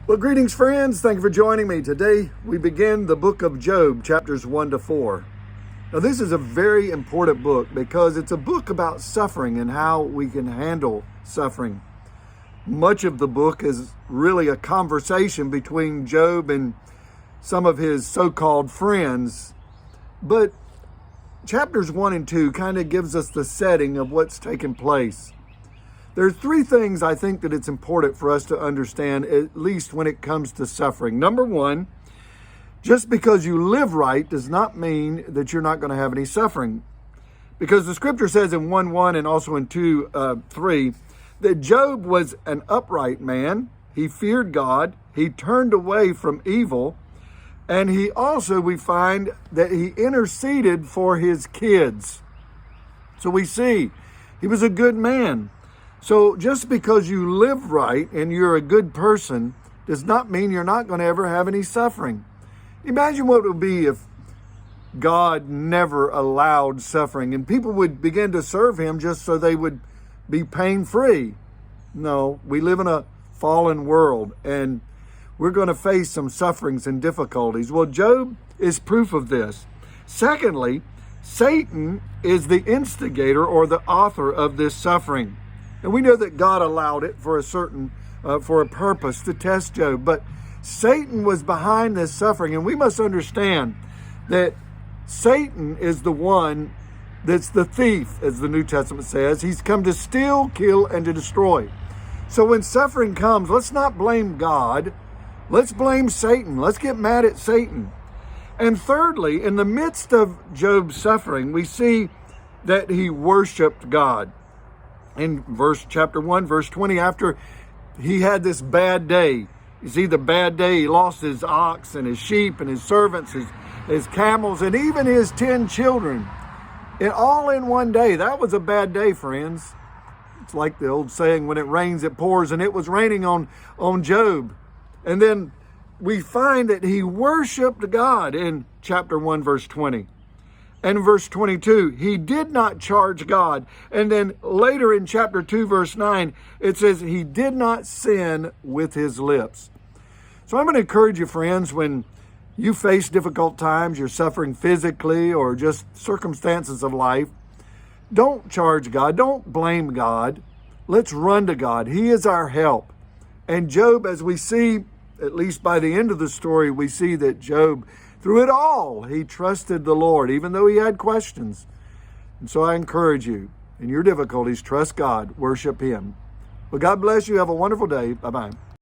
Well, greetings, friends. Thank you for joining me. Today, we begin the book of Job, chapters 1 to 4. Now, this is a very important book because it's a book about suffering and how we can handle suffering. Much of the book is really a conversation between Job and some of his so-called friends. But chapters 1 and 2 kind of gives us the setting of what's taken place. There's three things I think that it's important for us to understand, at least when it comes to suffering. Number one, just because you live right does not mean that you're not going to have any suffering. Because the scripture says in 1:1 and also in 2:3 that Job was an upright man. He feared God. He turned away from evil. And he also, we find that he interceded for his kids. So we see he was a good man. So just because you live right and you're a good person does not mean you're not going to ever have any suffering. Imagine what it would be if God never allowed suffering and people would begin to serve him just so they would be pain-free. No, we live in a fallen world and we're going to face some sufferings and difficulties. Well, Job is proof of this. Secondly, Satan is the instigator or the author of this suffering. And we know that God allowed it for a purpose to test Job. But Satan was behind this suffering. And we must understand that Satan is the one that's the thief, as the New Testament says. He's come to steal, kill, and to destroy. So when suffering comes, let's not blame God. Let's blame Satan. Let's get mad at Satan. And thirdly, in the midst of Job's suffering, we see that he worshiped God. In chapter 1, verse 20, after he had this bad day, you see the bad day, he lost his ox and his sheep and his servants, his camels, and even his 10 children. And all in one day. That was a bad day, friends. It's like the old saying, when it rains, it pours, and it was raining on Job. And then we find that he worshiped God in chapter 1, verse 20. And verse 22, he did not charge God. And then later in chapter 2, verse 9, it says he did not sin with his lips. So I'm going to encourage you, friends, when you face difficult times, you're suffering physically or just circumstances of life, don't charge God. Don't blame God. Let's run to God. He is our help. And Job, as we see, at least by the end of the story, we see that Job, through it all, he trusted the Lord, even though he had questions. And so I encourage you, in your difficulties, trust God, worship him. Well, God bless you. Have a wonderful day. Bye-bye.